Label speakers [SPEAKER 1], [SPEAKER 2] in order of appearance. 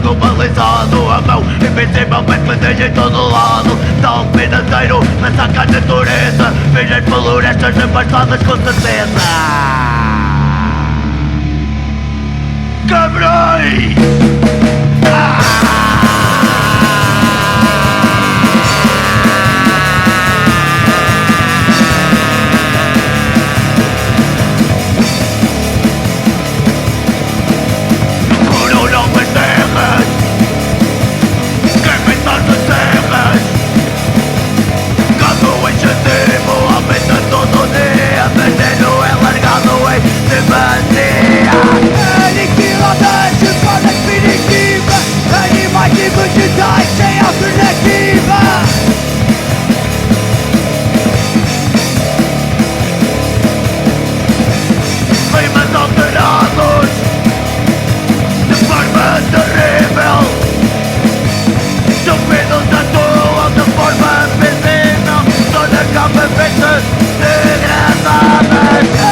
[SPEAKER 1] trago balizado, a mão invencivelmente lenteja em todo lado. Tal financeiro, massacra a natureza, virgens florestas devastadas com certeza. Cabrões!
[SPEAKER 2] Aniquiladas de forma definitiva, animais e vegetais sem alternativa.
[SPEAKER 1] Climas alterados de forma terrível, estúpidos atuam de forma visível, toda a cabeça degradadas.